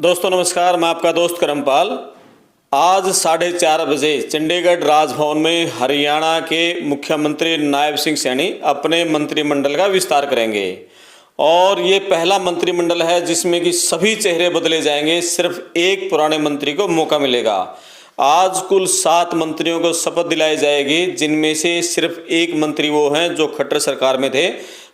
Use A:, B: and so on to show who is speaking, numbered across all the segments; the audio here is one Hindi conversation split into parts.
A: दोस्तों नमस्कार, मैं आपका दोस्त करमपाल। आज 4:30 बजे चंडीगढ़ राजभवन में हरियाणा के मुख्यमंत्री नायब सिंह सैनी अपने मंत्रिमंडल का विस्तार करेंगे और ये पहला मंत्रिमंडल है जिसमें कि सभी चेहरे बदले जाएंगे, सिर्फ एक पुराने मंत्री को मौका मिलेगा। आज कुल 7 मंत्रियों को शपथ दिलाई जाएगी, जिनमें से सिर्फ एक मंत्री वो हैं जो खट्टर सरकार में थे,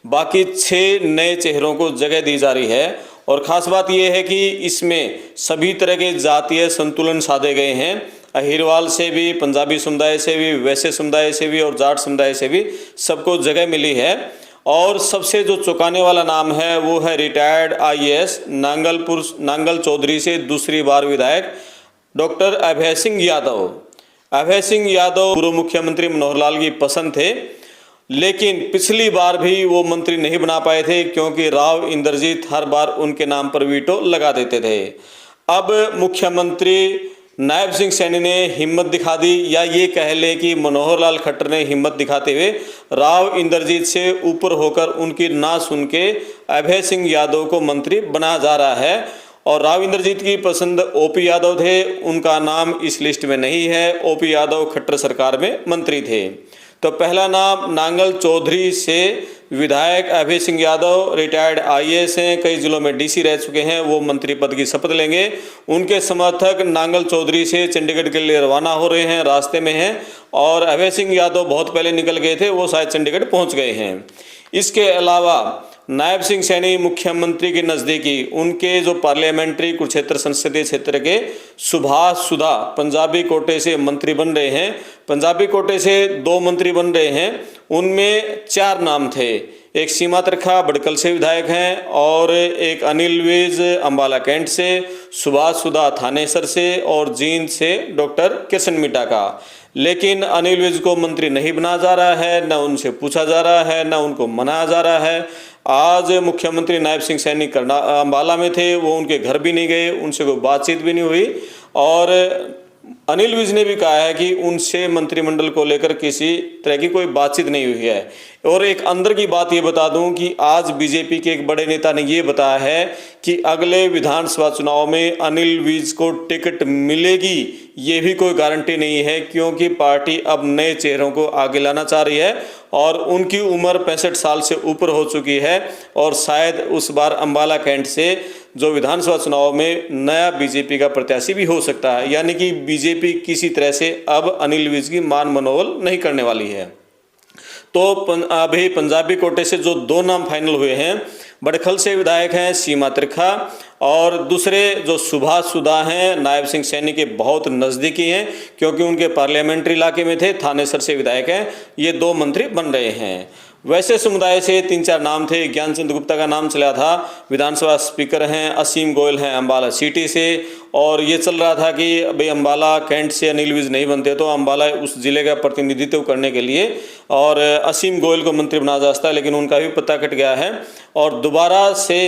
A: बाकी 6 नए चेहरों को जगह दी जा रही है। और ख़ास बात यह है कि इसमें सभी तरह के जातीय संतुलन साधे गए हैं। अहिरवाल से भी, पंजाबी समुदाय से भी, वैश्य समुदाय से भी और जाट समुदाय से भी सबको जगह मिली है। और सबसे जो चौंकाने वाला नाम है वो है रिटायर्ड आईएएस नांगल चौधरी से दूसरी बार विधायक डॉक्टर अभय सिंह यादव। अभय सिंह यादव पूर्व मुख्यमंत्री मनोहर लाल की पसंद थे, लेकिन पिछली बार भी वो मंत्री नहीं बना पाए थे क्योंकि राव इंद्रजीत हर बार उनके नाम पर वीटो लगा देते थे। अब मुख्यमंत्री नायब सिंह सैनी ने हिम्मत दिखा दी, या ये कह ले कि मनोहर लाल खट्टर ने हिम्मत दिखाते हुए राव इंद्रजीत से ऊपर होकर उनकी ना सुन के अभय सिंह यादव को मंत्री बनाया जा रहा है। और राव इंद्रजीत की पसंद ओपी यादव थे, उनका नाम इस लिस्ट में नहीं है। ओपी यादव खट्टर सरकार में मंत्री थे। तो पहला नाम नांगल चौधरी से विधायक अभय सिंह यादव, रिटायर्ड आईएएस हैं, कई जिलों में डीसी रह चुके हैं, वो मंत्री पद की शपथ लेंगे। उनके समर्थक नांगल चौधरी से चंडीगढ़ के लिए रवाना हो रहे हैं, रास्ते में हैं। और अभय सिंह यादव बहुत पहले निकल गए थे, वो शायद चंडीगढ़ पहुंच गए हैं। इसके अलावा नायब सिंह सैनी मुख्यमंत्री के नज़दीकी उनके जो पार्लियामेंट्री कुरुक्षेत्र संसदीय क्षेत्र के सुभाष सुधा पंजाबी कोटे से मंत्री बन रहे हैं। पंजाबी कोटे से 2 मंत्री बन रहे हैं, उनमें 4 नाम थे। एक सीमा त्रिखा बड़कल से विधायक हैं, और एक अनिल विज अंबाला कैंट से, सुभाष सुधा थानेसर से और जींद से डॉक्टर किशन मिड्डा का। लेकिन अनिल विज को मंत्री नहीं बनाया जा रहा है, न उनसे पूछा जा रहा है, न उनको मनाया जा रहा है। आज मुख्यमंत्री नायब सिंह सैनी अंबाला में थे, वो उनके घर भी नहीं गए, उनसे कोई बातचीत भी नहीं हुई। और अनिल विज ने भी कहा है कि उनसे मंत्रिमंडल को लेकर किसी तरह की कोई बातचीत नहीं हुई है। और एक अंदर की बात ये बता दूं कि आज बीजेपी के एक बड़े नेता ने ये बताया है कि अगले विधानसभा चुनाव में अनिल विज को टिकट मिलेगी, ये भी कोई गारंटी नहीं है, क्योंकि पार्टी अब नए चेहरों को आगे लाना चाह रही है और उनकी उम्र 65 साल से ऊपर हो चुकी है। और शायद उस बार अंबाला कैंट से जो विधानसभा चुनाव में नया बीजेपी का प्रत्याशी भी हो सकता है, यानी कि बीजेपी किसी तरह से अब अनिल विज की मान मनोबल नहीं करने वाली है। तो अभी पंजाबी कोटे से जो 2 नाम फाइनल हुए हैं, बड़खल से विधायक हैं सीमा त्रिखा, और दूसरे जो सुभाष सुधा हैं नायब सिंह सैनी के बहुत नज़दीकी हैं, क्योंकि उनके पार्लियामेंट्री इलाके में थे, थानेसर से विधायक हैं। ये 2 मंत्री बन रहे हैं। वैसे समुदाय से 3-4 नाम थे। ज्ञानचंद गुप्ता का नाम चला था, विधानसभा स्पीकर हैं। असीम गोयल हैं अंबाला सिटी से। और ये चल रहा था कि भाई अंबाला कैंट से अनिल विज नहीं बनते तो अंबाला उस जिले का प्रतिनिधित्व करने के लिए और असीम गोयल को मंत्री बनाया जा सकता है, लेकिन उनका भी पत्ता कट गया है। और दोबारा से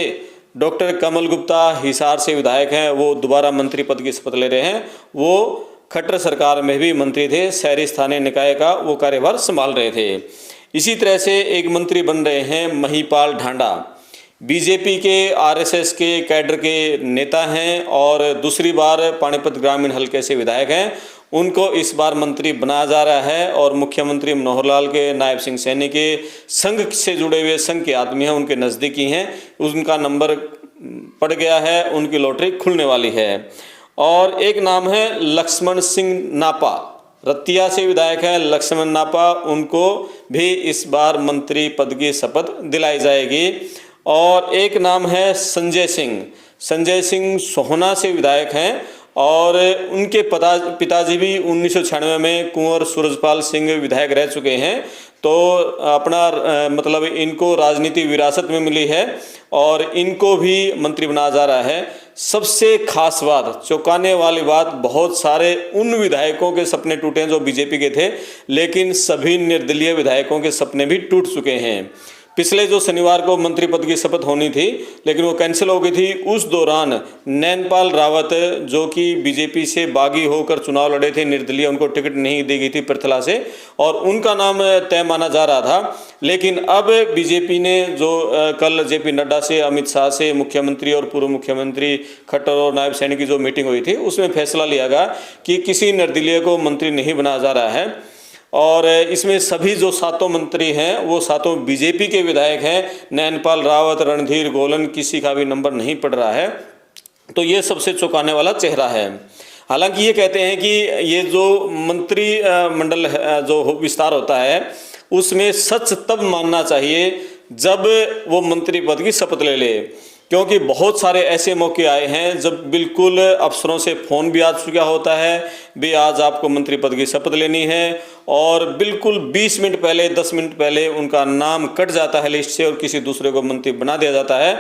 A: डॉक्टर कमल गुप्ता हिसार से विधायक हैं, वो दोबारा मंत्री पद की शपथ ले रहे हैं। वो खट्टर सरकार में भी मंत्री थे, शहरी स्थानीय निकाय का वो कार्यभार संभाल रहे थे। इसी तरह से एक मंत्री बन रहे हैं महिपाल ढांडा, बीजेपी के आरएसएस के कैडर के नेता हैं और दूसरी बार पानीपत ग्रामीण हलके से विधायक हैं। उनको इस बार मंत्री बनाया जा रहा है और मुख्यमंत्री मनोहर लाल के, नायब सिंह सैनी के संघ से जुड़े हुए संघ के आदमी हैं, उनके नज़दीकी हैं। उनका नंबर पड़ गया है, उनकी लॉटरी खुलने वाली है। और एक नाम है लक्ष्मण सिंह नापा, रतिया से विधायक हैं लक्ष्मण नापा, उनको भी इस बार मंत्री पद की शपथ दिलाई जाएगी। और एक नाम है संजय सिंह सोहना से विधायक हैं, और उनके पिताजी भी 1996 में कुंवर सूरजपाल सिंह विधायक रह चुके हैं। तो अपना मतलब इनको राजनीति विरासत में मिली है और इनको भी मंत्री बनाया जा रहा है। सबसे खास बात, चौंकाने वाली बात, बहुत सारे उन विधायकों के सपने टूटे हैं जो बीजेपी के थे, लेकिन सभी निर्दलीय विधायकों के सपने भी टूट चुके हैं। पिछले जो शनिवार को मंत्री पद की शपथ होनी थी लेकिन वो कैंसिल हो गई थी। उस दौरान नैनपाल रावत जो कि बीजेपी से बागी होकर चुनाव लड़े थे, निर्दलीय, उनको टिकट नहीं दी गई थी पृथला से और उनका नाम तय माना जा रहा था। लेकिन अब बीजेपी ने जो कल जेपी नड्डा से, अमित शाह से, मुख्यमंत्री और पूर्व मुख्यमंत्री खट्टर और नायब सैनी की जो मीटिंग हुई थी उसमें फैसला लिया गया कि किसी निर्दलीय को मंत्री नहीं बनाया जा रहा है और इसमें सभी जो 7 मंत्री हैं वो 7 बीजेपी के विधायक हैं। नैनपाल रावत, रणधीर गोलन, किसी का भी नंबर नहीं पड़ रहा है। तो ये सबसे चौंकाने वाला चेहरा है। हालांकि ये कहते हैं कि ये जो मंत्री मंडल जो विस्तार होता है उसमें सच तब मानना चाहिए जब वो मंत्री पद की शपथ ले ले, क्योंकि बहुत सारे ऐसे मौके आए हैं जब बिल्कुल अफसरों से फ़ोन भी आ चुका होता है, भी आज आपको मंत्री पद की शपथ लेनी है और बिल्कुल 20 मिनट पहले, 10 मिनट पहले उनका नाम कट जाता है लिस्ट से और किसी दूसरे को मंत्री बना दिया जाता है।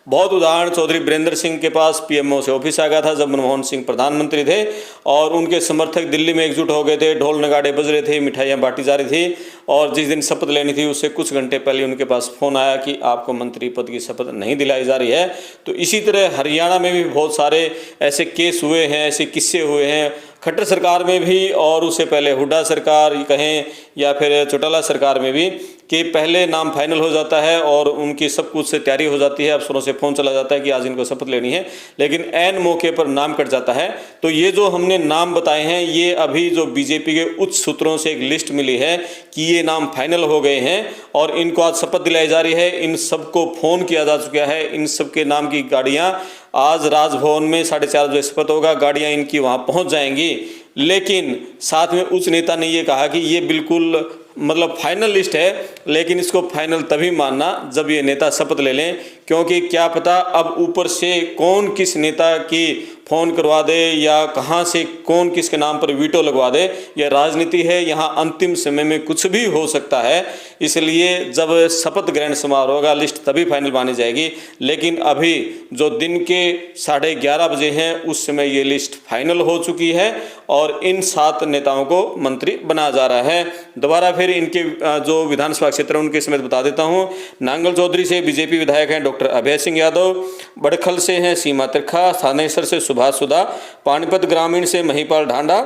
A: बहुत उदाहरण चौधरी बीरेंद्र सिंह के पास पीएमओ से ऑफिस आ गया था जब मनमोहन सिंह प्रधानमंत्री थे और उनके समर्थक दिल्ली में एकजुट हो गए थे, ढोल नगाड़े बज रहे थे, मिठाइयाँ बांटी जा रही थी और जिस दिन शपथ लेनी थी उससे कुछ घंटे पहले उनके पास फ़ोन आया कि आपको मंत्री पद की शपथ नहीं दिलाई जा रही है। तो इसी तरह हरियाणा में भी बहुत सारे ऐसे केस हुए हैं, ऐसे किस्से हुए हैं, खट्टर सरकार में भी और उससे पहले हुड्डा सरकार कहें या फिर चौटाला सरकार में भी, कि पहले नाम फाइनल हो जाता है और उनकी सब कुछ से तैयारी हो जाती है, अफसरों से फ़ोन चला जाता है कि आज इनको शपथ लेनी है, लेकिन ऐन मौके पर नाम कट जाता है। तो ये जो हमने नाम बताए हैं ये अभी जो बीजेपी के उच्च सूत्रों से एक लिस्ट मिली है कि ये नाम फाइनल हो गए हैं और इनको आज शपथ दिलाई जा रही है। इन सबको फ़ोन किया जा चुका है, इन सबके नाम की गाड़ियाँ आज राजभवन में 4:30 बजे शपथ होगा, गाड़ियाँ इनकी वहाँ पहुँच जाएंगी। लेकिन साथ में उच्च नेता ने ये कहा कि ये बिल्कुल मतलब फाइनल लिस्ट है, लेकिन इसको फाइनल तभी मानना जब ये नेता शपथ ले लें, क्योंकि क्या पता अब ऊपर से कौन किस नेता की फ़ोन करवा दे या कहाँ से कौन किसके नाम पर वीटो लगवा दे। यह राजनीति है, यहाँ अंतिम समय में कुछ भी हो सकता है। इसलिए जब शपथ ग्रहण समारोह होगा लिस्ट तभी फाइनल मानी जाएगी, लेकिन अभी जो दिन के 11:30 बजे हैं उस समय ये लिस्ट फाइनल हो चुकी है और इन 7 नेताओं को मंत्री बनाया जा रहा है। दोबारा फिर इनके जो विधानसभा क्षेत्र उनके समेत बता देता हूँ। नांगल चौधरी से बीजेपी विधायक हैं डॉक्टर अभय सिंह यादव, बड़खल से हैं सीमा त्रिखा, थानेसर से सुभाष सुधा, पानीपत ग्रामीण से महिपाल ढांडा,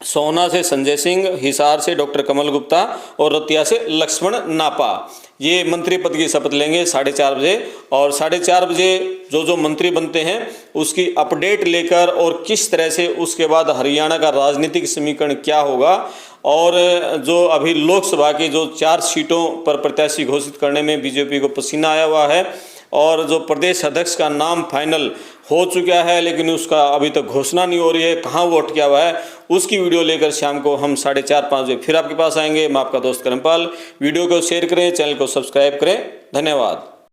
A: सोहना से संजय सिंह, हिसार से डॉक्टर कमल गुप्ता और रतिया से लक्ष्मण नापा। ये मंत्री पद की शपथ लेंगे 4:30 बजे और 4:30 बजे जो मंत्री बनते हैं उसकी अपडेट लेकर और किस तरह से उसके बाद हरियाणा का राजनीतिक समीकरण क्या होगा और जो अभी लोकसभा की जो 4 सीटों पर प्रत्याशी घोषित करने में बीजेपी को पसीना आया हुआ है और जो प्रदेश अध्यक्ष का नाम फाइनल हो चुका है लेकिन उसका अभी तक घोषणा नहीं हो रही है, कहाँ वो अटका हुआ है, उसकी वीडियो लेकर शाम को हम 4:30-5 बजे फिर आपके पास आएंगे। मैं आपका दोस्त करमपाल। वीडियो को शेयर करें, चैनल को सब्सक्राइब करें। धन्यवाद।